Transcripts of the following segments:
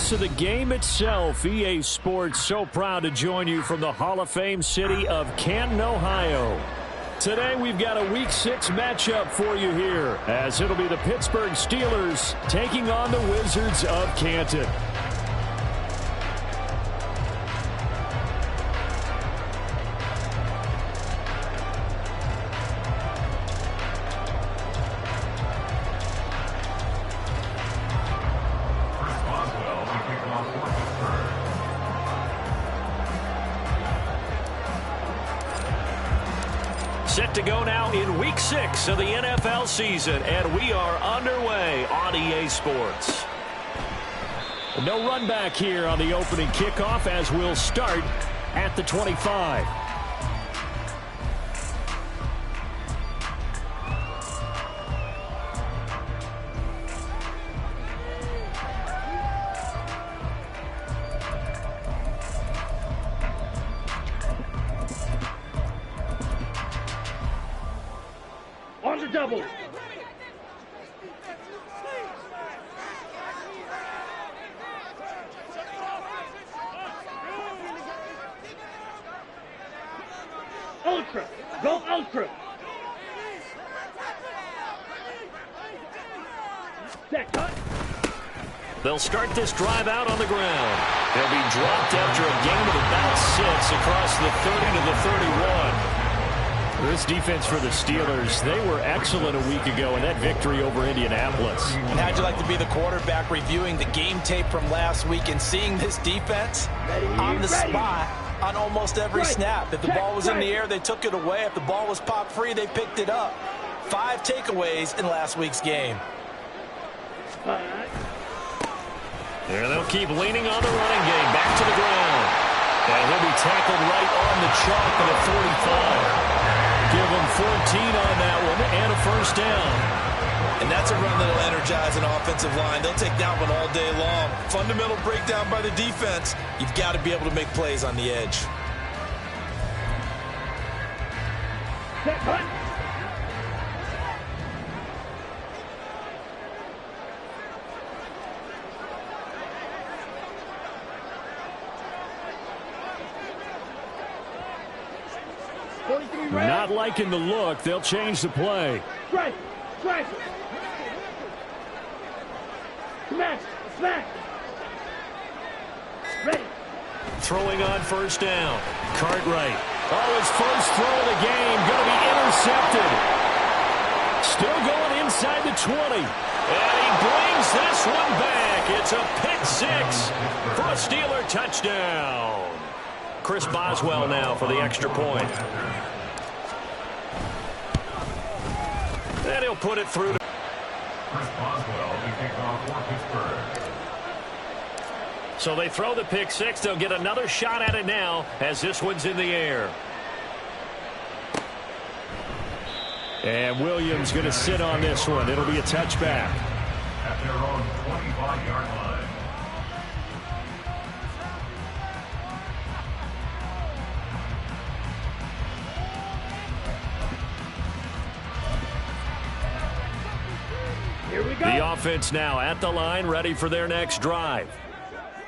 focus of the game itself. EA Sports so proud to join you from the Hall of Fame city of Canton, Ohio. Today we've got a Week 6 matchup for you here, as it'll be the Pittsburgh Steelers taking on the Wizards of Canton. Set to go now in Week 6 of the NFL season, and we are underway on EA Sports. No run back here on the opening kickoff, as we'll start at the 25. Double. Ultra. Go ultra. Set cut. They'll start this drive out on the ground. They'll be dropped after a gain of about 6 across the 30 to the 31. This defense for the Steelers, they were excellent a week ago in that victory over Indianapolis. And how'd you like to be the quarterback reviewing the game tape from last week and seeing this defense on the spot on almost every snap? If the ball was in the air, they took it away. If the ball was popped free, they picked it up. 5 takeaways in last week's game. There they'll keep leaning on the running game. Back to the ground. And he'll be tackled right on the chalk at the 45. Give them 14 on that one and a first down. And that's a run that'll energize an offensive line. They'll take that one all day long. Fundamental breakdown by the defense. You've got to be able to make plays on the edge. Set cut. Not liking the look. They'll change the play. Strike. Strike. Smash. Smash. Ready. Throwing on first down. Cartwright. Oh, his first throw of the game. Going to be intercepted. Still going inside the 20. And he brings this one back. It's a pick 6 for a Steeler touchdown. Chris Boswell now for the extra point. And he'll put it through. Chris Boswell to kick off for Pittsburgh. So they throw the pick 6. They'll get another shot at it now as this one's in the air. And Williams going to sit on this one. It'll be a touchback. At their own 25-yard line. The offense now at the line, ready for their next drive.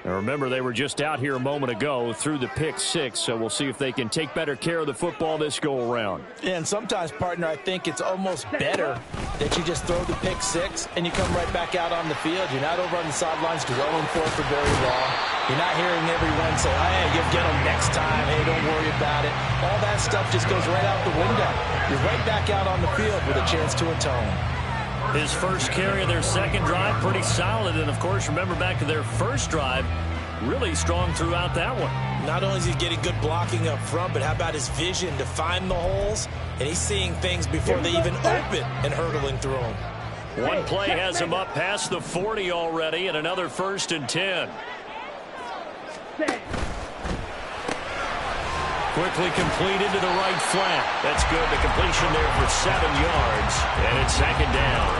And remember, they were just out here a moment ago through the pick 6, so we'll see if they can take better care of the football this go-around. And sometimes, partner, I think it's almost better that you just throw the pick 6 and you come right back out on the field. You're not over on the sidelines dwelling for very long. You're not hearing everyone say, hey, you'll get them next time. Hey, don't worry about it. All that stuff just goes right out the window. You're right back out on the field with a chance to atone. His first carry of their second drive, pretty solid. And, of course, remember back to their first drive, really strong throughout that one. Not only is he getting good blocking up front, but how about his vision to find the holes? And he's seeing things before they even open and hurtling through them. One play has him up past the 40 already, and another 1st and 10. Quickly completed to the right flat. That's good. The completion there for 7 yards. And it's 2nd down.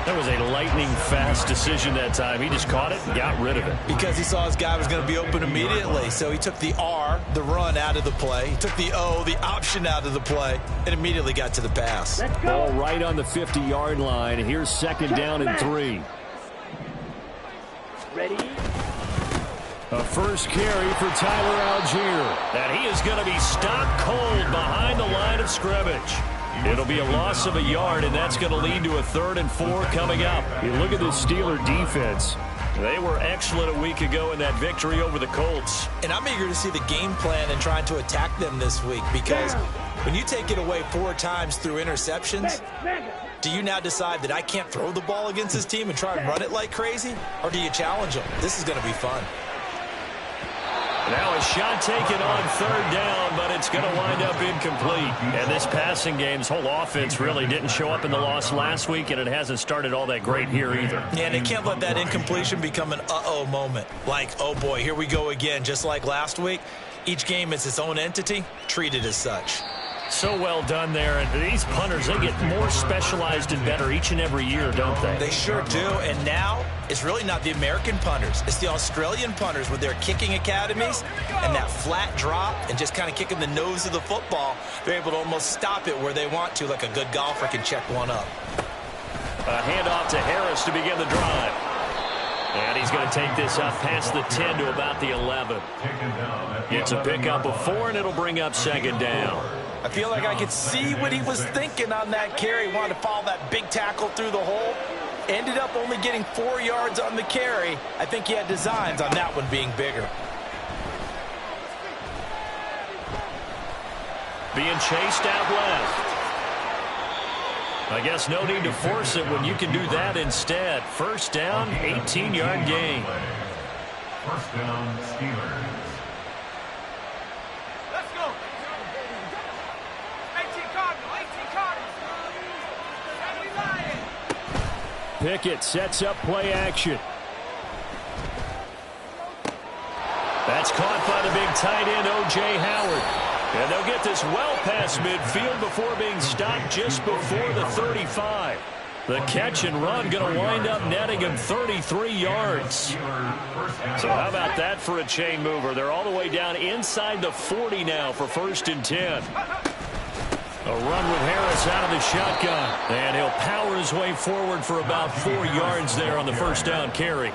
That was a lightning-fast decision that time. He just caught it and got rid of it. Because he saw his guy was going to be open immediately. So he took the R, the run, out of the play. He took the O, the option, out of the play, and immediately got to the pass. Ball right on the 50-yard line. Here's 2nd down and 3. Ready? A first carry for Tyler Algier. And he is going to be stopped cold behind the line of scrimmage. It'll be a loss of a yard, and that's going to lead to a 3rd and 4 coming up. You look at the Steeler defense. They were excellent a week ago in that victory over the Colts. And I'm eager to see the game plan and trying to attack them this week, because when you take it away 4 times through interceptions, do you now decide that I can't throw the ball against this team and try and run it like crazy? Or do you challenge them? This is going to be fun. Now a shot taken on 3rd down, but it's going to wind up incomplete. And this passing game's whole offense really didn't show up in the loss last week, and it hasn't started all that great here either. Yeah, and they can't let that incompletion become an uh-oh moment. Like, oh boy, here we go again, just like last week. Each game is its own entity, treated as such. So well done there. And these punters, they get more specialized and better each and every year, don't they? They sure do. And now it's really not the American punters. It's the Australian punters with their kicking academies and that flat drop and just kind of kicking the nose of the football. They're able to almost stop it where they want to, like a good golfer can check one up. A handoff to Harris to begin the drive. And he's going to take this up past the 10 to about the 11. It's a pickup of 4, and it'll bring up 2nd down. I feel like I could see what he was thinking on that carry. He wanted to follow that big tackle through the hole. Ended up only getting 4 yards on the carry. I think he had designs on that one being bigger. Being chased out left. I guess no need to force it when you can do that instead. 1st down, 18-yard gain. 1st down, Steelers. Let's go. 18 Cardinals. And we lying. Pickett sets up play action. That's caught by the big tight end, O.J. Howard. And they'll get this well past midfield before being stopped just before the 35. The catch and run going to wind up netting him 33 yards. So how about that for a chain mover? They're all the way down inside the 40 now for 1st and 10. A run with Harris out of the shotgun. And he'll power his way forward for about 4 yards there on the 1st down carry.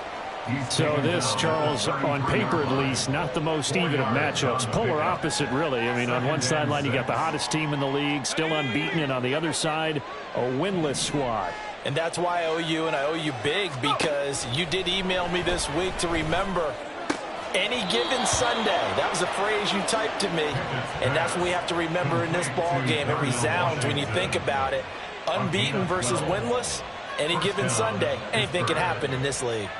So this, Charles, on paper at least, not the most even of matchups. Polar opposite, really. I mean, on one sideline, you got the hottest team in the league, still unbeaten, and on the other side, a winless squad. And that's why I owe you, and I owe you big, because you did email me this week to remember any given Sunday. That was a phrase you typed to me, and that's what we have to remember in this ball game. It resounds when you think about it. Unbeaten versus winless, any given Sunday. Anything can happen in this league.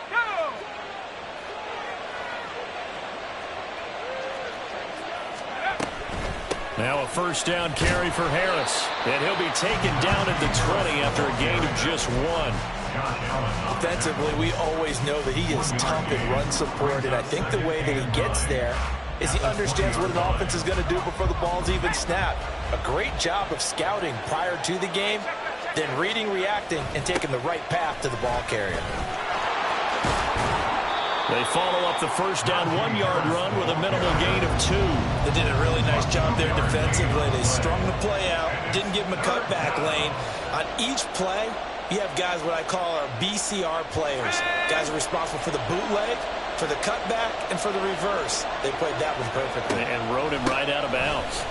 Now a 1st down carry for Harris. And he'll be taken down at the 20 after a gain of just 1. Defensively, we always know that he is tough in run support, and I think the way that he gets there is he understands what an offense is going to do before the ball's even snapped. A great job of scouting prior to the game, then reading, reacting, and taking the right path to the ball carrier. They follow up the 1st down 1-yard run with a minimal gain of 2. They did a really nice job there defensively. They strung the play out, didn't give him a cutback lane. On each play, you have guys what I call our BCR players. Guys are responsible for the bootleg, for the cutback, and for the reverse. They played that one perfectly. And rode him right out of bounds.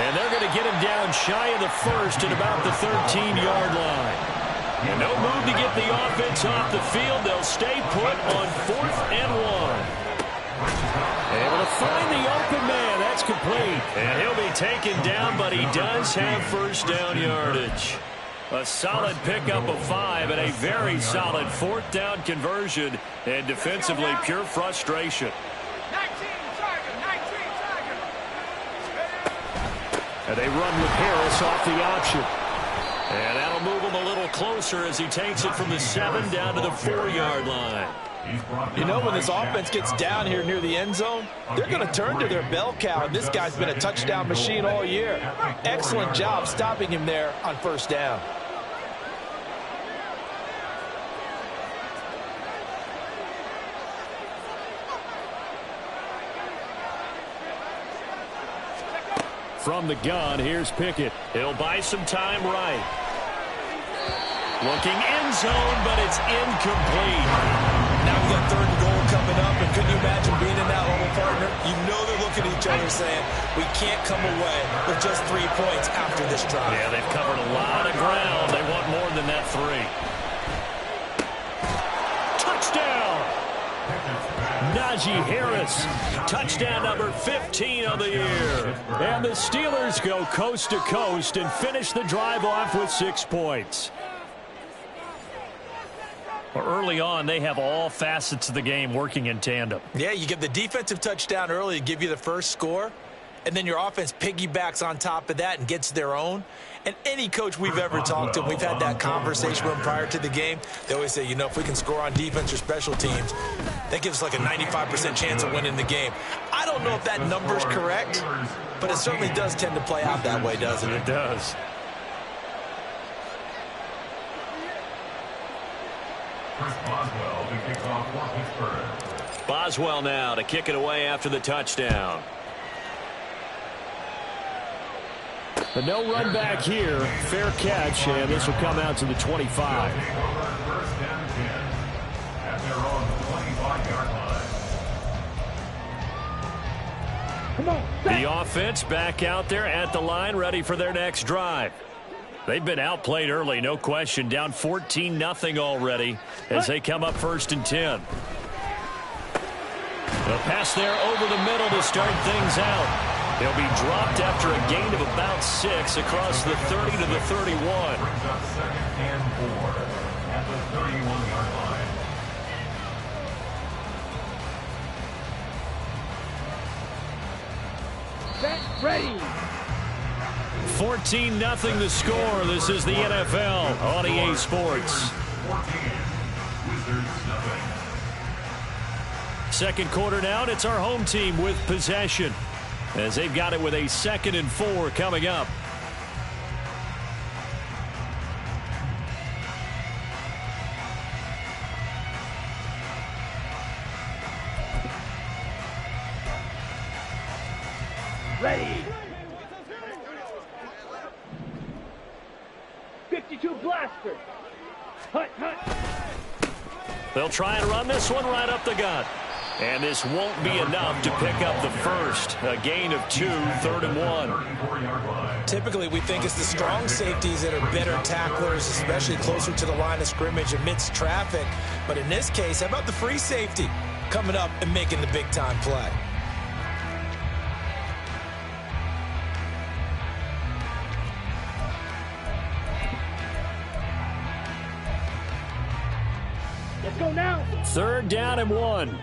And they're going to get him down shy of the 1st at about the 13-yard line. And no move to get the offense off the field. They'll stay put on 4th and 1. Able to find the open man. That's complete. And he'll be taken down, but he does have 1st down yardage. A solid pickup of 5 and a very solid 4th down conversion. And defensively, pure frustration. 19 Tiger. And they run with Harris off the option. And that'll move him a little closer as he takes it from the 7 down to the 4-yard line. You know, when this offense gets down here near the end zone, they're going to turn to their bell cow. This guy's been a touchdown machine all year. Excellent job stopping him there on 1st down. From the gun, here's Pickett. He'll buy some time right. Looking end zone, but it's incomplete. Now we got 3rd and goal coming up, and couldn't you imagine being in that level, partner? You know they're looking at each other saying, we can't come away with just 3 points after this drive. Yeah, they've covered a lot of ground. They want more than that 3. Touchdown! Najee Harris, touchdown number 15 of the year. And the Steelers go coast to coast and finish the drive off with 6 points. Early on, they have all facets of the game working in tandem. Yeah, you get the defensive touchdown early to give you the first score, and then your offense piggybacks on top of that and gets their own. And any coach we've ever talked to, we've had that conversation with them prior to the game, they always say, you know, if we can score on defense or special teams, that gives us like a 95% chance of winning the game. I don't know if that number's correct, but it certainly does tend to play out that way, doesn't it? It does. Chris Boswell to kick off for Pittsburgh. Boswell now to kick it away after the touchdown. But no run back here. Fair catch, and this will come out to the 25. Take over first down and 10 at their own 25-yard line. The offense back out there at the line, ready for their next drive. They've been outplayed early, no question. Down 14-0 already as they come up 1st and 10. The pass there over the middle to start things out. He'll be dropped after a gain of about 6 across the 30 to the 31. Brings up 2nd and 4 at the 31-yard line. Set, ready. 14-0 the score. This is the NFL on EA Sports. 14, Wizards nothing. Second quarter now, and it's our home team with possession as they've got it with a 2nd and 4 coming up. Ready. 52 blaster. Hut, hut. They'll try and run this one right up the gut. And this won't be enough to pick up the first. A gain of 2, 3rd and 1. 34-yard line. Typically, we think it's the strong safeties that are better tacklers, especially closer to the line of scrimmage amidst traffic. But in this case, how about the free safety coming up and making the big-time play? Let's go now. 3rd down and 1.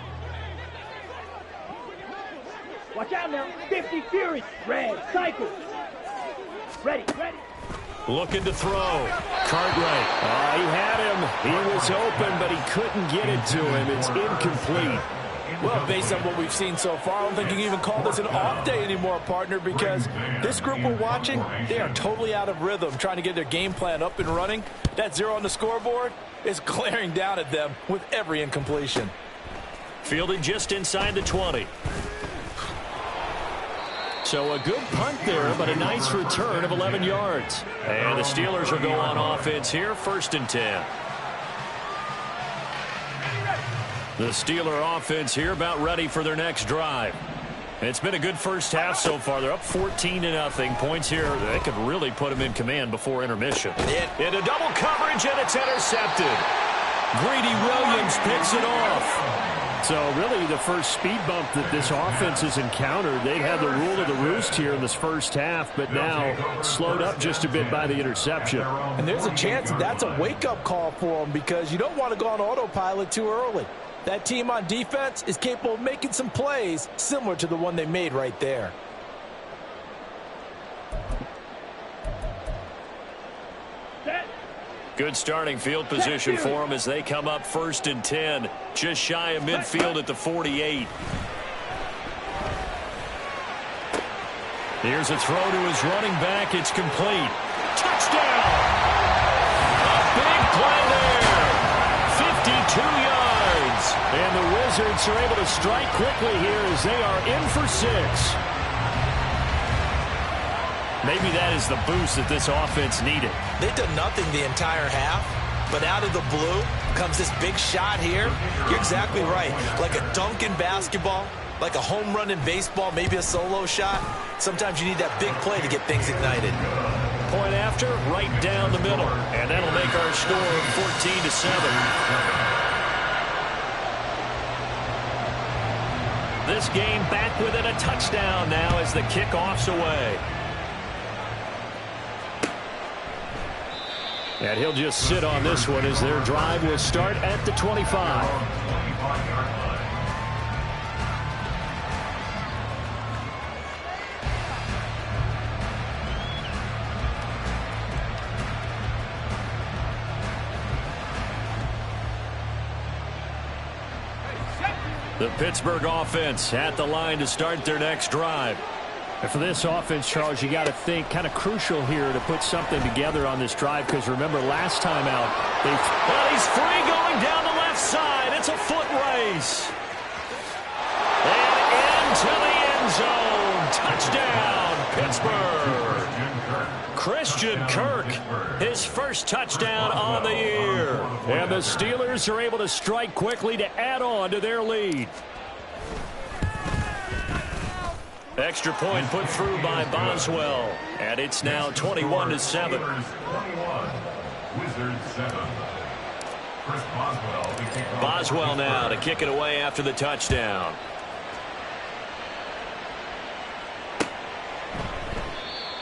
Watch out now. 50 Fury. Red. Cycle. Ready. Ready. Looking to throw. Cartwright. He had him. He was open, but he couldn't get it to him. It's incomplete. Well, based on what we've seen so far, I don't think you can even call this an off day anymore, partner, because this group we're watching, they are totally out of rhythm, trying to get their game plan up and running. That 0 on the scoreboard is glaring down at them with every incompletion. Fielded just inside the 20. So a good punt there, but a nice return of 11 yards. And the Steelers will go on offense here, 1st and 10. The Steeler offense here about ready for their next drive. It's been a good first half so far. They're up 14-0. Points here, they could really put them in command before intermission. Into double coverage, and it's intercepted. Greedy Williams picks it off. So really the first speed bump that this offense has encountered, they've had the rule of the roost here in this first half, but now slowed up just a bit by the interception. And there's a chance that's a wake-up call for them because you don't want to go on autopilot too early. That team on defense is capable of making some plays similar to the one they made right there. Good starting field position for them as they come up 1st and 10, just shy of midfield at the 48. Here's a throw to his running back. It's complete. Touchdown! A big play there. 52 yards. And the Wizards are able to strike quickly here as they are in for 6. Maybe that is the boost that this offense needed. They've done nothing the entire half, But out of the blue comes this big shot here. You're exactly right. Like a dunk in basketball, like a home run in baseball, maybe a solo shot. Sometimes you need that big play to get things ignited. Point after, right down the middle. And that'll make our score 14-7. This game back within a touchdown now as the kickoff's away. And he'll just sit on this one as their drive will start at the 25. The Pittsburgh offense at the line to start their next drive. And for this offense, Charles, you got to think kind of crucial here to put something together on this drive, because remember last time out, he's free going down the left side. It's a foot race. And into the end zone. Touchdown, Pittsburgh. Christian Kirk, his first touchdown on the year. And the Steelers are able to strike quickly to add on to their lead. Extra point put through by Boswell. And it's now 21-7. Boswell now to kick it away after the touchdown.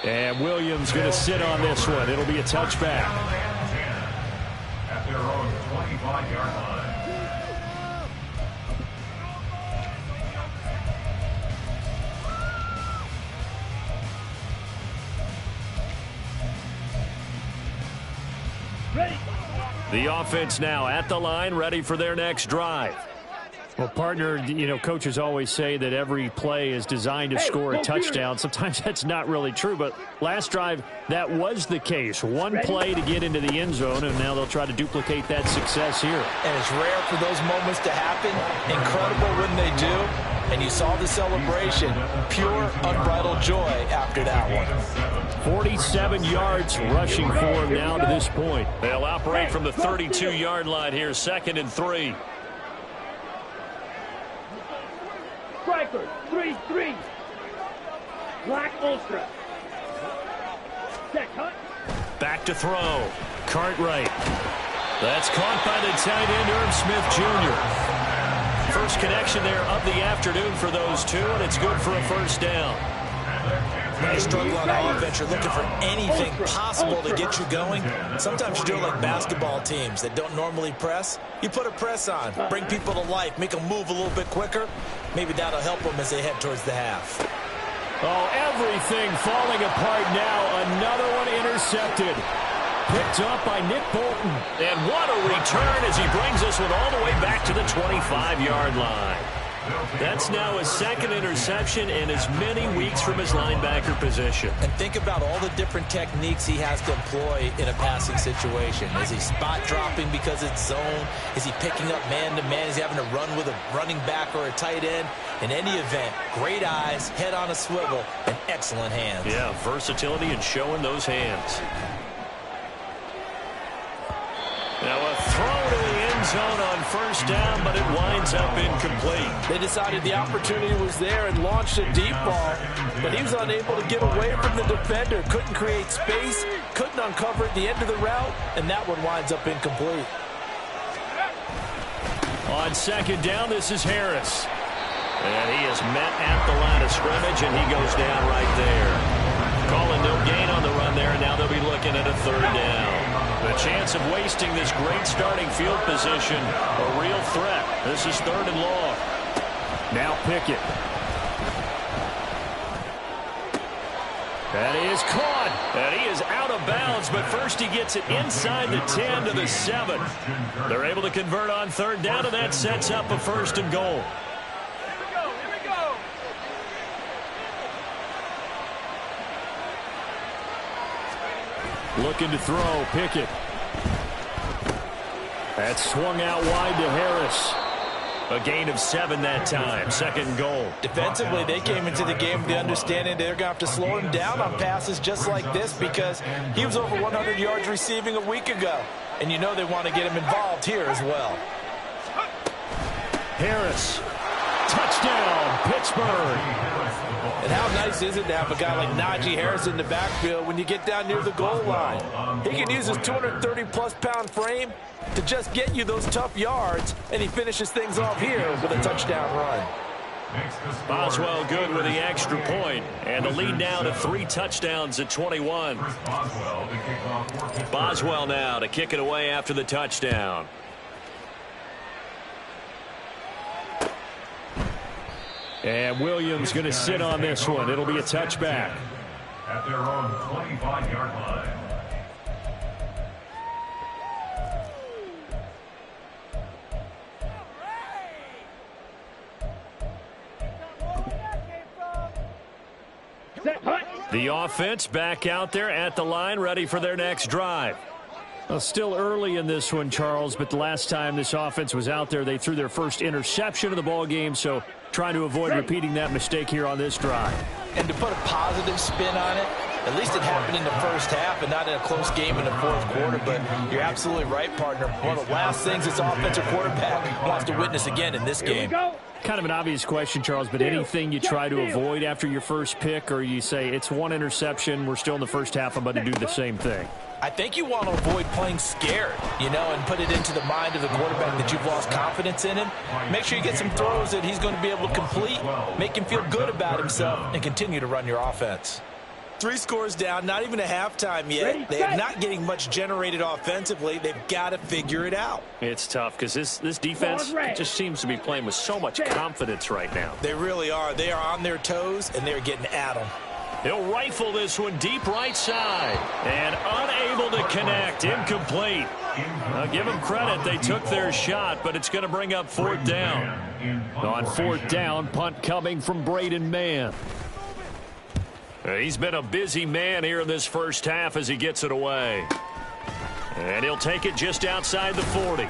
And Williams going to sit on this one. It'll be a touchback. At their own 25-yard line. Ready. The offense now at the line, ready for their next drive. Well, partner, you know, coaches always say that every play is designed to score a touchdown. Sometimes that's not really true, but last drive, that was the case. One play to get into the end zone, and now they'll try to duplicate that success here. And it's rare for those moments to happen. Incredible when they do. And you saw the celebration. Pure, unbridled joy after that one. 47 yards rushing for him now to this point. They'll operate from the 32-yard line here, 2nd and 3. Striker, 3-3. Black Ultra. Set, cut. Back to throw. Cartwright. That's caught by the tight end, Irv Smith Jr. First connection there of the afternoon for those two, and it's good for a first down. When you struggle on offense, you're looking for anything possible to get you going. Sometimes you do it like basketball teams that don't normally press. You put a press on, bring people to life, make them move a little bit quicker. Maybe that'll help them as they head towards the half. Oh, everything falling apart now. Another one intercepted. Picked up by Nick Bolton. And what a return as he brings this one all the way back to the 25-yard line. That's now his second interception in as many weeks from his linebacker position. And think about all the different techniques he has to employ in a passing situation. Is he spot dropping because it's zone? Is he picking up man-to-man? Is he having to run with a running back or a tight end? In any event, great eyes, head on a swivel, and excellent hands. Yeah, versatility and showing those hands. Now a throw to the end zone on first down, but it winds up incomplete. They decided the opportunity was there and launched a deep ball, but he was unable to get away from the defender. Couldn't create space, couldn't uncover at the end of the route, and that one winds up incomplete. On second down, this is Harris. And he is met at the line of scrimmage, and he goes down right there. Calling no gain on the run there, and now they'll be looking at a third down. The chance of wasting this great starting field position, a real threat. This is 3rd and long. Now Pickett. And he is caught. And he is out of bounds, but first he gets it inside the 10 to the 7. They're able to convert on third down, and that sets up a 1st and goal. Looking to throw, Pickett. That swung out wide to Harris. A gain of 7 that time, 2nd and goal. Defensively, they came into the game with the understanding they're going to have to slow him down on passes just like this because he was over 100 yards receiving a week ago. and you know they want to get him involved here as well. Harris. Touchdown, Pittsburgh. And how nice is it to have a guy like Najee Harris in the backfield when you get down near the goal line? He can use his 230-plus pound frame to just get you those tough yards, and he finishes things off here with a touchdown run. Boswell good with the extra point, and the lead now to 3 touchdowns at 21. Boswell now to kick it away after the touchdown. And Williams going to sit on this one. It'll be a touchback. At their own 25-yard line. The offense back out there at the line, ready for their next drive. Well, still early in this one, Charles, but the last time this offense was out there, they threw their first interception of the ball game, so trying to avoid repeating that mistake here on this drive. And to put a positive spin on it, at least it happened in the first half and not in a close game in the fourth quarter. But you're absolutely right, partner. One of the last things this offensive quarterback wants to witness again in this game. Kind of an obvious question, Charles, but anything you try to avoid after your first pick, or you say it's one interception, we're still in the first half, I'm about to do the same thing? I think you want to avoid playing scared, and put it into the mind of the quarterback that you've lost confidence in him. Make sure you get some throws that he's going to be able to complete, make him feel good about himself, and continue to run your offense. 3 scores down, not even a halftime yet. They're not getting much generated offensively. They've got to figure it out. It's tough because this defense just seems to be playing with so much confidence right now. They really are. They are on their toes, and they're getting at them. He'll rifle this one deep right side. And unable to connect. Incomplete. I'll give them credit. They took their shot, but it's going to bring up 4th down. On 4th down, punt coming from Braden Mann. He's been a busy man here in this first half as he gets it away. And he'll take it just outside the 40.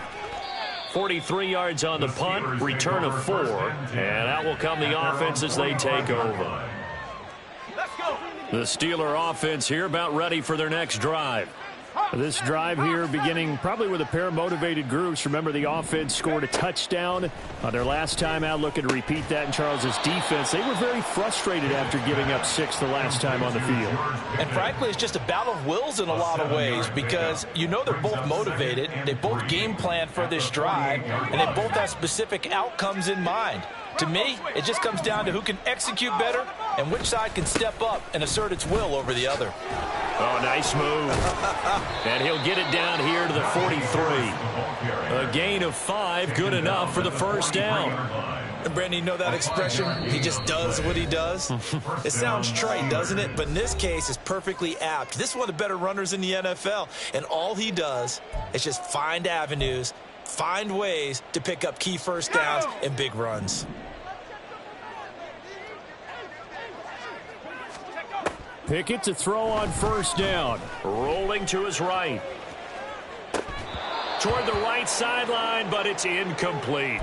43 yards on the punt, return of 4. And out will come the offense as they take over. The Steeler offense here about ready for their next drive. This drive here beginning probably with a pair of motivated groups. Remember, the offense scored a touchdown on their last time out. Looking to repeat that in Charles's defense. They were very frustrated after giving up 6 the last time on the field. And frankly, it's just a battle of wills in a lot of ways because they're both motivated. They both game plan for this drive, and they both have specific outcomes in mind. To me, it just comes down to who can execute better and which side can step up and assert its will over the other. Oh, nice move. And he'll get it down here to the 43. A gain of 5, good enough for the first down. And Brandon, you know that expression? He just does what he does. It sounds trite, doesn't it? But in this case, it's perfectly apt. This is one of the better runners in the NFL. And all he does is just find avenues, find ways to pick up key first downs and big runs. Pickett to throw on 1st down. Rolling to his right. Toward the right sideline, but it's incomplete.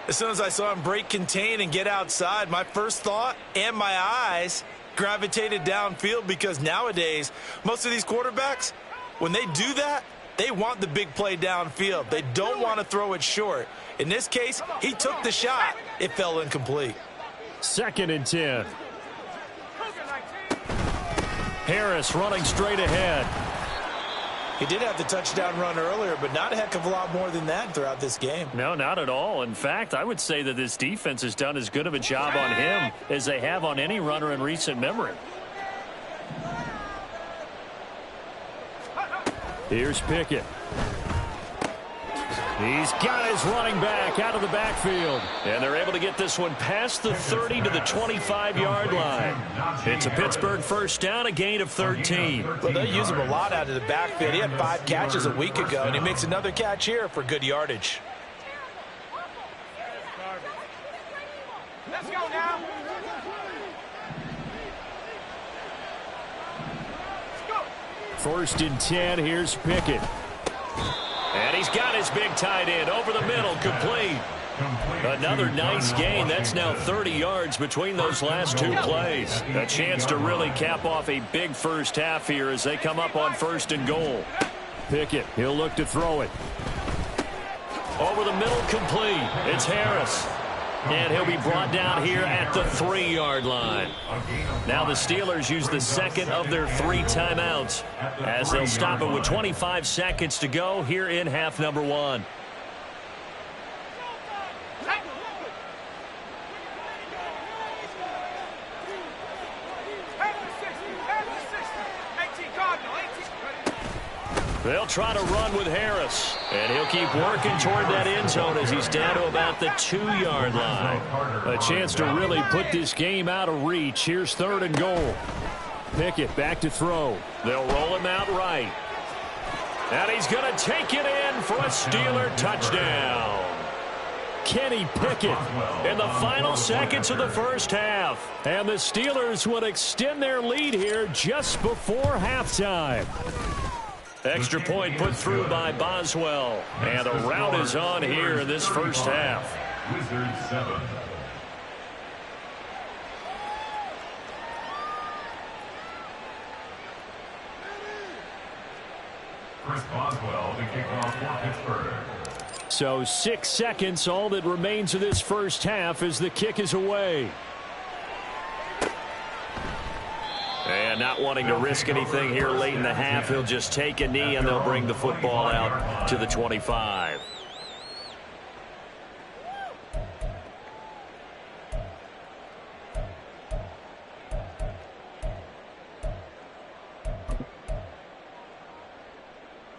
As soon as I saw him break contain and get outside, my first thought and my eyes gravitated downfield because nowadays, most of these quarterbacks, when they do that, they want the big play downfield. They don't want to throw it short. In this case, he took the shot. It fell incomplete. 2nd and 10. Harris running straight ahead. He did have the touchdown run earlier, but not a heck of a lot more than that throughout this game. No, not at all. In fact, I would say that this defense has done as good of a job on him as they have on any runner in recent memory. Here's Pickett. He's got his running back out of the backfield. And they're able to get this one past the 30 to the 25-yard line. It's a Pittsburgh first down, a gain of 13. Well, they use him a lot out of the backfield. He had 5 catches a week ago, and he makes another catch here for good yardage. Let's go now. 1st and 10. Here's Pickett. And he's got his big tight end over the middle, complete. Another nice gain. That's now 30 yards between those last 2 plays. A chance to really cap off a big first half here as they come up on 1st and goal. Pickett, he'll look to throw it. Over the middle, complete. It's Harris. And he'll be brought down here at the 3-yard line. Now the Steelers use the second of their 3 timeouts as they'll stop it with 25 seconds to go here in half number 1. They'll try to run with Harris, and he'll keep working toward that end zone as he's down to about the 2-yard line. A chance to really put this game out of reach. Here's 3rd and goal. Pickett back to throw. They'll roll him out right. And he's going to take it in for a Steeler touchdown. Kenny Pickett in the final seconds of the first half. And the Steelers would extend their lead here just before halftime. Extra point put through by Boswell. And the route is on here in this first half. Wizards 7. Chris Boswell to kick off for Pittsburgh. So 6 seconds, all that remains of this first half as the kick is away. And not wanting to risk anything here late in the half, he'll just take a knee and they'll bring the football out to the 25.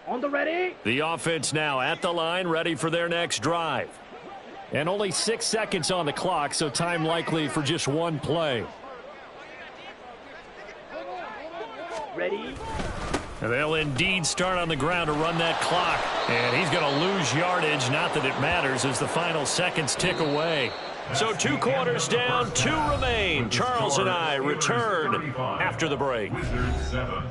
On the ready. The offense now at the line, ready for their next drive. And only 6 seconds on the clock, so time likely for just one play. Ready. And they'll indeed start on the ground to run that clock. And he's going to lose yardage. Not that it matters as the final seconds tick away. So 2 quarters down, 2 remain. Charles and I return after the break. Wizards 7.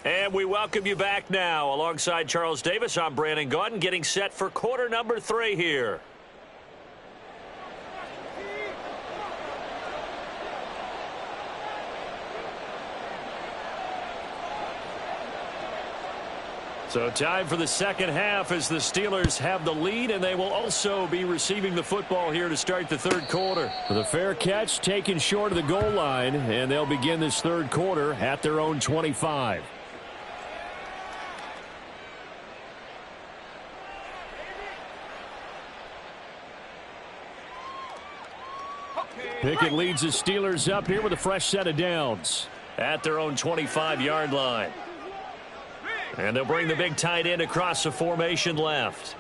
And we welcome you back now. Alongside Charles Davis, I'm Brandon Gaudin, getting set for quarter number 3 here. So time for the second half as the Steelers have the lead, and they will also be receiving the football here to start the third quarter. The fair catch taken short of the goal line, and they'll begin this third quarter at their own 25. Pickett leads the Steelers up here with a fresh set of downs. At their own 25-yard line. And they'll bring the big tight end across the formation left.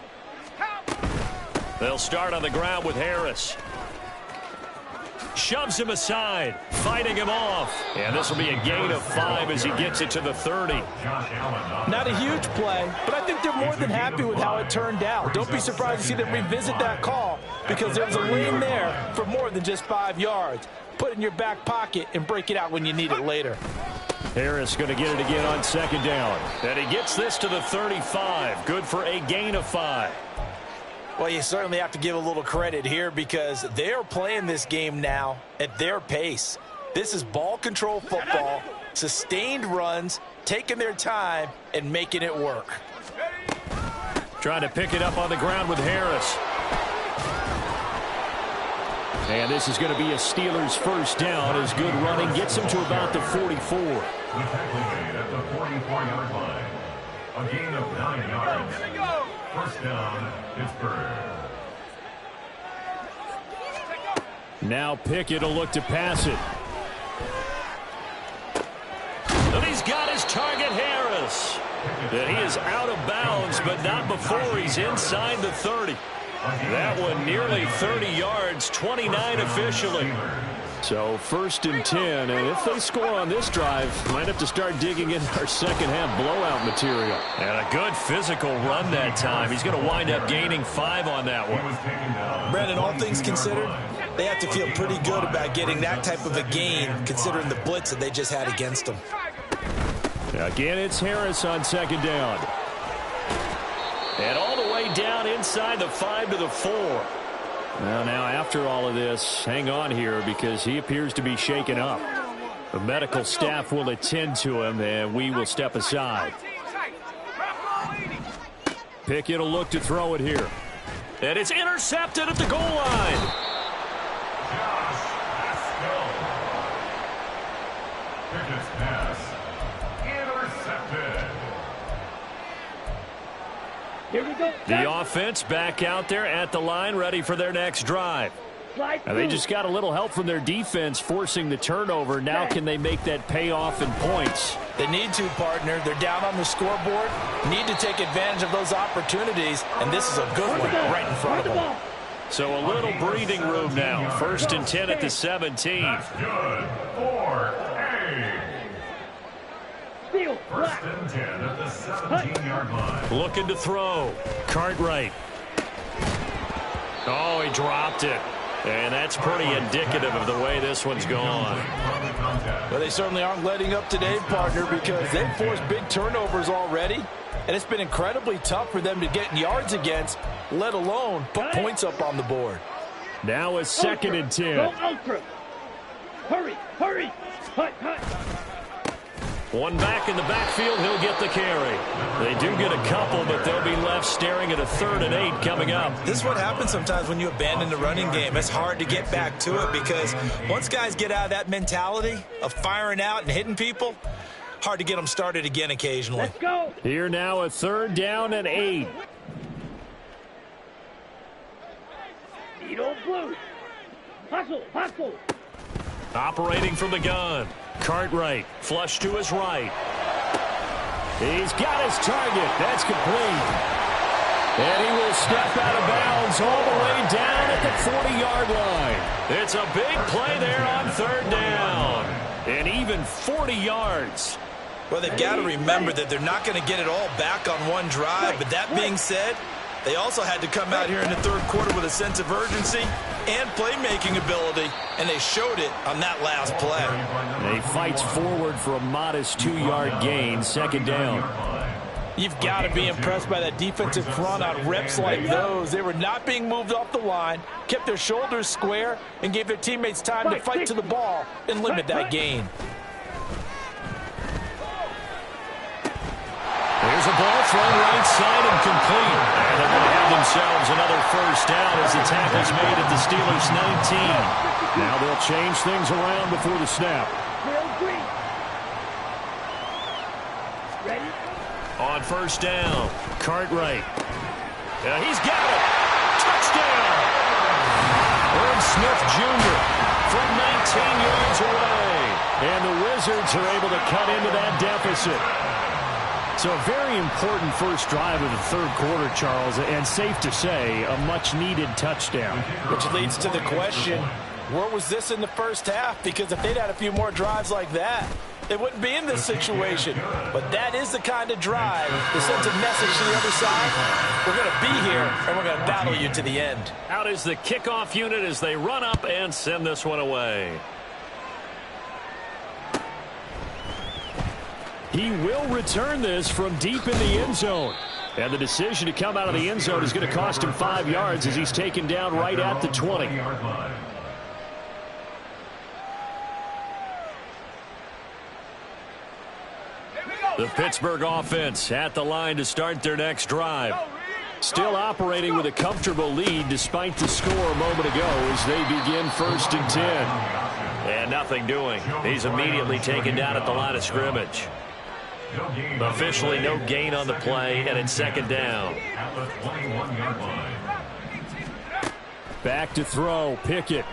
They'll start on the ground with Harris. Shoves him aside, fighting him off. And this will be a gain of 5 as he gets it to the 30. Not a huge play, but I think they're more than happy with how it turned out. Don't be surprised to see them revisit that call because there was a lane there for more than just 5 yards. Put it in your back pocket and break it out when you need it later. Harris going to get it again on second down. And he gets this to the 35. Good for a gain of 5. Well, you certainly have to give a little credit here because they're playing this game now at their pace. This is ball control football, sustained runs, taking their time, and making it work. Trying to pick it up on the ground with Harris. And this is going to be a Steelers first down as good running gets him to about the 44. The tackle made at the 44-yard line. A gain of 9 yards. First down, Pittsburgh. Now Pickett will look to pass it. And he's got his target, Harris. And he is out of bounds, but not before he's inside the 30. That one nearly 30 yards, 29 officially. So first and 10, and if they score on this drive, might have to start digging in our second half blowout material. And a good physical run that time. He's going to wind up gaining 5 on that one. Brandon, all things considered, they have to feel pretty good about getting that type of a gain considering the blitz that they just had against them. Again, it's Harris on second down. And all the way down inside the 5 to the 4. Well, now after all of this, hang on here because he appears to be shaken up. The medical staff will attend to him, and we will step aside. Pickett will look to throw it here. And it's intercepted at the goal line. Pickett's pass intercepted. Here we go. The offense back out there at the line, ready for their next drive. Now they just got a little help from their defense forcing the turnover. Now can they make that pay off in points? They need to, partner. They're down on the scoreboard. Need to take advantage of those opportunities, and this is a good one right in front of them. So a little breathing room now. 1st and 10 at the 17. That's good for A. Field, 1st and 10 at the 17-yard line. Looking to throw. Cartwright. Oh, he dropped it. And that's pretty indicative of the way this one's gone. Well, they certainly aren't letting up today, partner, because they've forced big turnovers already. And it's been incredibly tough for them to get yards against, let alone put points up on the board. Now a 2nd and 10. Go ultra. Hurry, hurry. Hut, hut. One back in the backfield, he'll get the carry. They do get a couple, but they'll be left staring at a 3rd and 8 coming up. This is what happens sometimes when you abandon the running game. It's hard to get back to it because once guys get out of that mentality of firing out and hitting people, hard to get them started again occasionally. Let's go. Here now a 3rd down and 8. Eat old blues. Hustle, hustle. Operating from the gun. Cartwright, flush to his right. He's got his target. That's complete. And he will step out of bounds all the way down at the 40-yard line. It's a big play there on 3rd down. And even 40 yards. Well, they've got to remember that they're not going to get it all back on one drive. But that being said, they also had to come out here in the 3rd quarter with a sense of urgency and playmaking ability, and they showed it on that last play. He fights forward for a modest 2-yard gain, 2nd down. You've got to be impressed by that defensive front on reps like those. They were not being moved off the line, kept their shoulders square, and gave their teammates time to fight to the ball and limit that gain. Here's a ball thrown right side and complete. And they're going to have themselves another 1st down as the tackle's made at the Steelers' 19. Now they'll change things around before the snap. Ready? On 1st down, Cartwright. He's got it. Touchdown. Irv Smith Jr. from 19 yards away. And the Wizards are able to cut into that deficit. So a very important first drive of the 3rd quarter, Charles, and safe to say, a much-needed touchdown. Which leads to the question, where was this in the first half? Because if they'd had a few more drives like that, they wouldn't be in this situation. But that is the kind of drive that sends a message to the other side. We're going to be here, and we're going to battle you to the end. Out is the kickoff unit as they run up and send this one away. He will return this from deep in the end zone. And the decision to come out of the end zone is going to cost him 5 yards as he's taken down right at the 20. The Pittsburgh offense at the line to start their next drive. Still operating with a comfortable lead despite the score a moment ago as they begin 1st and 10. And nothing doing. He's immediately taken down at the line of scrimmage. Officially no gain on the play, and it's 2nd down. Back to throw, Pickett.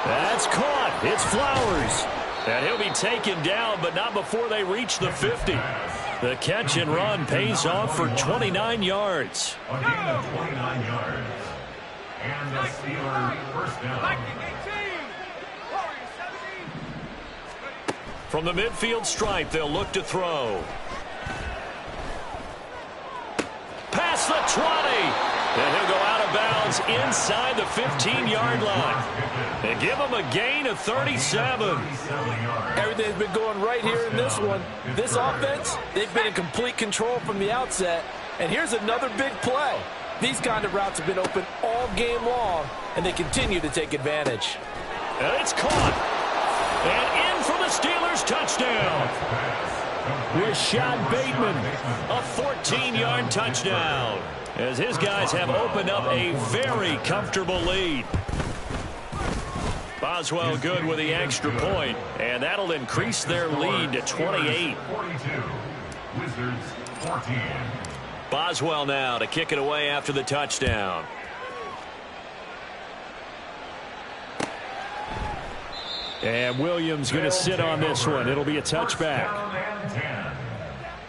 That's caught. It's Flowers. And he'll be taken down, but not before they reach the 50. The catch and run pays off for 29 yards. A gain of 29 yards. And the Steelers 1st down. From the midfield stripe, they'll look to throw. Past the 20. And he'll go out of bounds is inside the 15-yard line. They give him a gain of 37. Everything's been going right here in this one. This offense, they've been in complete control from the outset. And here's another big play. These kind of routes have been open all game long, and they continue to take advantage. And it's caught. And in for the Steelers touchdown. Rashad Bateman, a 14-yard touchdown, as his guys have opened up a very comfortable lead. Boswell good with the extra point, and that'll increase their lead to 28. Wizards 14. Boswell now to kick it away after the touchdown. And Williams going to sit on this one. It'll be a touchback.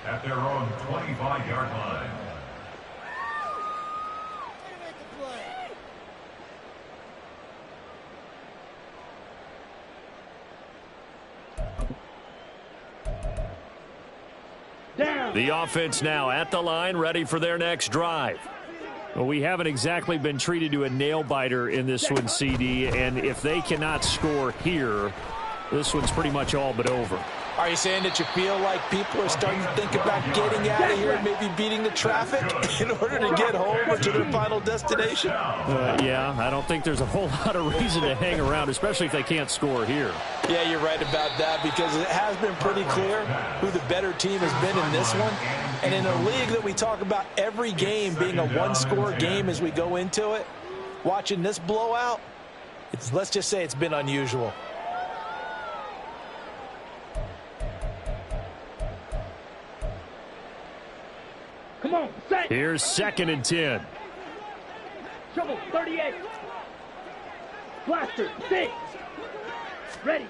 At their own 25-yard line. Down. The offense now at the line, ready for their next drive. Well, we haven't exactly been treated to a nail-biter in this one, CD, and if they cannot score here, this one's pretty much all but over. Are you saying that you feel like people are starting to think about getting out of here and maybe beating the traffic in order to get home or to their final destination? Yeah, I don't think there's a whole lot of reason to hang around, especially if they can't score here. Yeah, you're right about that, because it has been pretty clear who the better team has been in this one. And in a league that we talk about every game being a one-score game as we go into it, watching this blowout, let's just say it's been unusual. Come on, set. Here's 2nd and 10. Trouble, 38. Blaster, 6. Ready.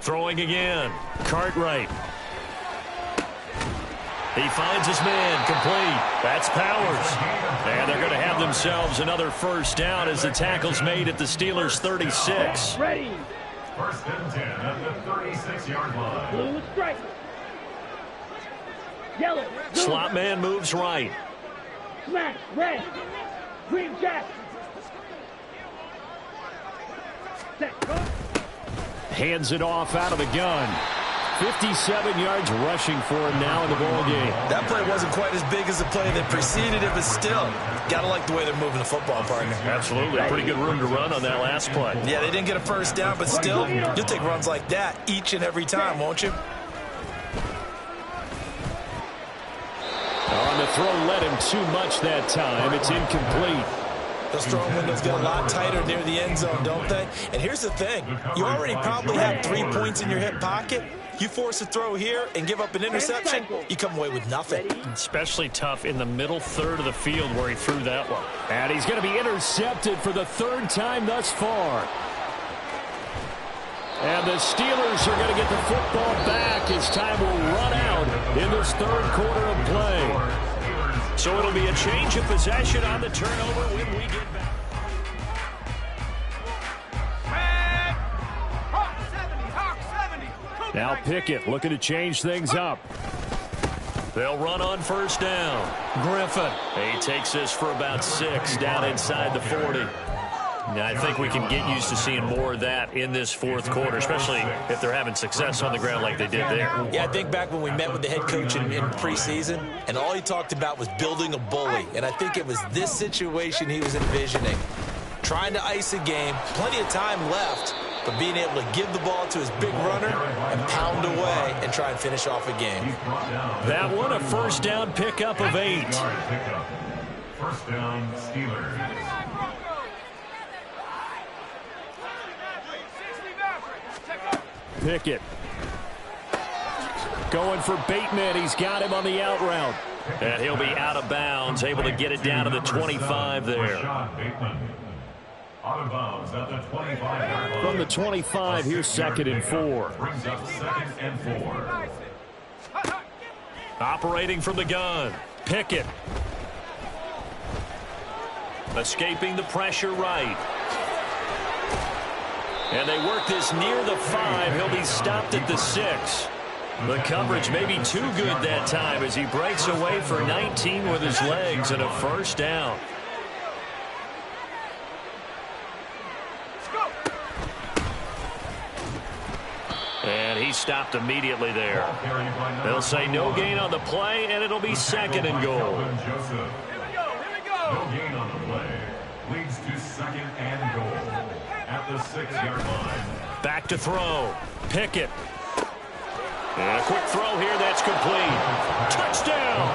Throwing again. Cartwright. He finds his man, complete. That's Powers. And they're going to have themselves another first down as the tackle's made at the Steelers' 36. Ready. 1st and 10 at the 36-yard line. Blue strike. Yellow. Blue. Slot man moves right. Smash. Red. Green jack. Set. Go. Hands it off out of the gun. 57 yards rushing for him now in the ball game. That play wasn't quite as big as the play that preceded it, but still, gotta like the way they're moving the football, partner. Absolutely. Pretty good room to run on that last play. Yeah, they didn't get a first down, but still, you'll take runs like that each and every time, won't you? On the throw, led him too much that time. It's incomplete. Those throwing windows get a lot tighter near the end zone, don't they? And here's the thing. You already probably have 3 points in your hip pocket. You force a throw here and give up an interception, you come away with nothing. Especially tough in the middle third of the field where he threw that one. And he's going to be intercepted for the 3rd time thus far. And the Steelers are going to get the football back as time will run out in this 3rd quarter of play. So it'll be a change of possession on the turnover when we get back. Now Pickett looking to change things up. They'll run on first down. Griffin. He takes this for about 6 down inside the 40. Now, I think we can get used to seeing more of that in this 4th quarter, especially if they're having success on the ground like they did there. Yeah, I think back when we met with the head coach in preseason, and all he talked about was building a bully. And I think it was this situation he was envisioning. Trying to ice a game, plenty of time left, but being able to give the ball to his big runner and pound away and try and finish off a game. That one a first down pickup of 8. First down, Steelers. Pickett going for Bateman. He's got him on the out route. And he'll be out of bounds, able to get it down to the 25 there. Out of bounds at the 25-yard line. From the 25, here's 2nd and 4. Brings up 2nd and 4. Operating from the gun. Pickett. Escaping the pressure right. And they work this near the 5. He'll be stopped at the 6. The coverage may be too good that time as he breaks away for 19 with his legs and a first down. he's stopped immediately there. They'll say no gain on the play, and it'll be 2nd and goal. No gain on the play. Leads to 2nd and goal at the 6-yard line. Back to throw. Pickett. And a quick throw here that's complete. Touchdown!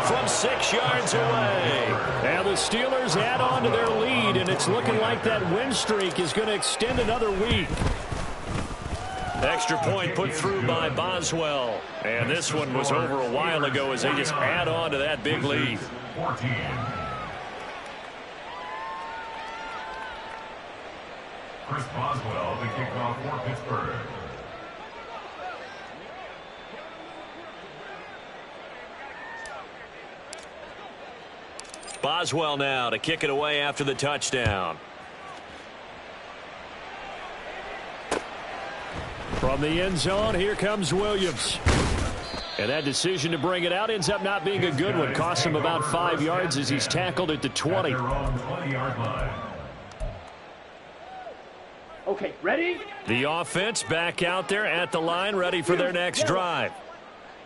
From 6 yards away. And the Steelers add on to their lead, and it's looking like that win streak is going to extend another week. Extra point put through by Boswell. And this one was over a while ago as they just add on to that big lead. 14. Chris Boswell, the kickoff for Pittsburgh. Boswell now to kick it away after the touchdown. From the end zone, here comes Williams. And that decision to bring it out ends up not being a good one. Costs him about 5 yards as he's tackled at the 20. Okay, ready? The offense back out there at the line, ready for their next drive.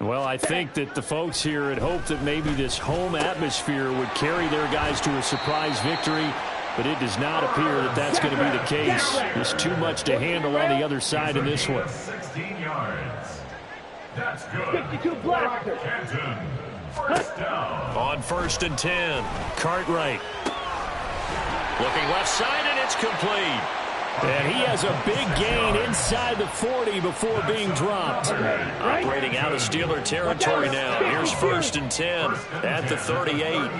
Well, I think that the folks here had hoped that maybe this home atmosphere would carry their guys to a surprise victory, but it does not appear that that's going to be the case. There's too much to handle on the other side in this one. 16 yards. That's good. 52 blocks. Canton. First down. On 1st and 10, Cartwright. Looking left side, and it's complete. And he has a big gain inside the 40 before being dropped. Operating out of Steeler territory now. Here's 1st and 10 at the 38.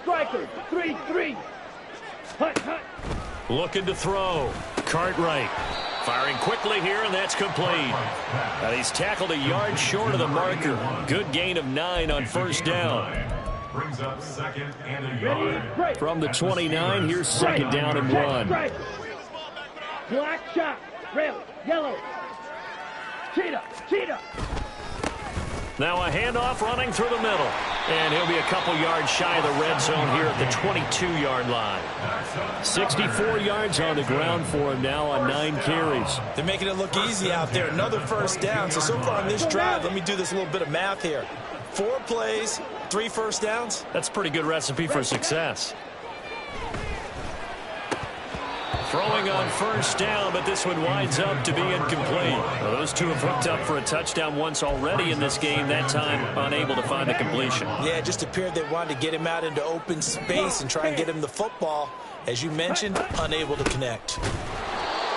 Striker, 3-3. Hunt, hunt. Looking to throw. Cartwright. Firing quickly here, and that's complete. And he's tackled a yard short of the marker. Good gain of 9 on 1st down. Brings up 2nd and a yard. From the 29, here's 2nd down and 1. Black shot. Red, yellow. Cheetah, cheetah. Now a handoff running through the middle. And he'll be a couple yards shy of the red zone here at the 22-yard line. 64 yards on the ground for him now on 9 carries. They're making it look easy out there. Another 1st down. So far on this drive, let me do this little bit of math here. 4 plays, 3 1st downs. That's a pretty good recipe for success. Throwing on 1st down, but this one winds up to be incomplete. Well, those two have hooked up for a touchdown once already in this game, that time unable to find the completion. Yeah, it just appeared they wanted to get him out into open space and try and get him the football. As you mentioned, unable to connect.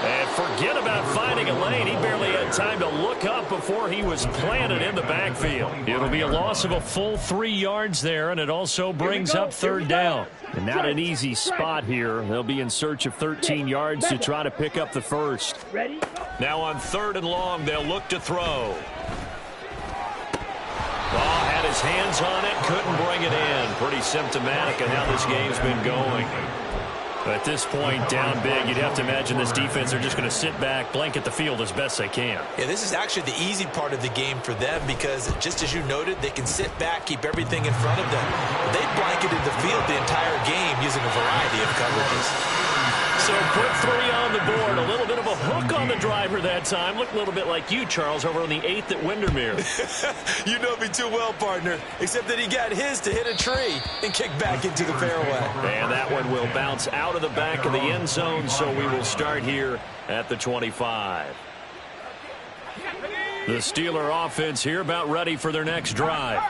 And forget about finding a lane. He barely had time to look up before he was planted in the backfield. It'll be a loss of a full 3 yards there, and it also brings up 3rd down. And not an easy spot here. They'll be in search of 13 yards to try to pick up the 1st. Ready? Now on 3rd and long, they'll look to throw. Ball had his hands on it, couldn't bring it in. Pretty symptomatic of how this game's been going. At this point, down big, you'd have to imagine this defense are just going to sit back, blanket the field as best they can. Yeah, this is actually the easy part of the game for them because, just as you noted, they can sit back, keep everything in front of them. They blanketed the field the entire game using a variety of coverages. So put 3 on the board. A little bit of a hook on the driver that time. Looked a little bit like you, Charles, over on the 8th at Windermere. You know me too well, partner, except that he got his to hit a tree and kick back into the fairway. And that one will bounce out of the back of the end zone, so we will start here at the 25. The Steeler offense here about ready for their next drive.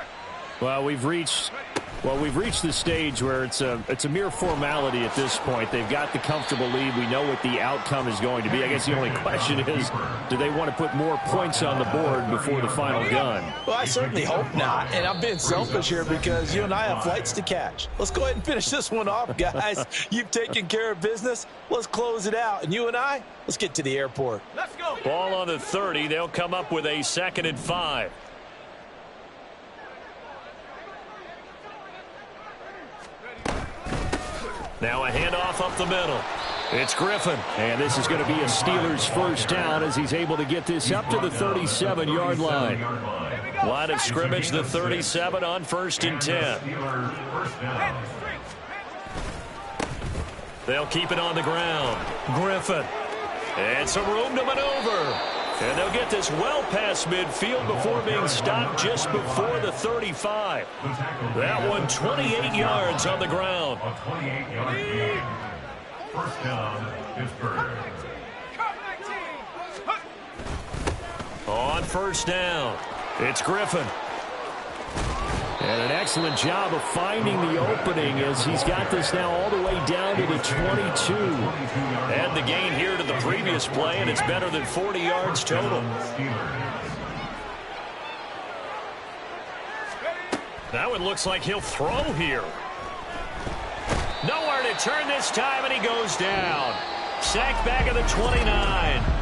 Well, we've reached the stage where it's a mere formality at this point. They've got the comfortable lead. We know what the outcome is going to be. I guess the only question is, do they want to put more points on the board before the final gun? Well, I certainly hope not. And I'm being selfish here because you and I have flights to catch. Let's go ahead and finish this one off, guys. You've taken care of business. Let's close it out. And you and I, let's get to the airport. Let's go. Ball on the 30. They'll come up with a 2nd and 5. Now a handoff up the middle. It's Griffin. And this is going to be a Steelers 1st down as he's able to get this up to the 37-yard line. Line of scrimmage, the 37 on 1st and 10. They'll keep it on the ground. Griffin. And some room to maneuver. And they'll get this well past midfield before being stopped just before the 35. That one 28 yards on the ground. A 28-yard gain. First down, Pittsburgh. On first down, it's Griffin. And an excellent job of finding the opening as he's got this now all the way down to the 22. Add the gain here to the previous play, and it's better than 40 yards total. That one looks like he'll throw here. Nowhere to turn this time, and he goes down. Sacked back at the 29.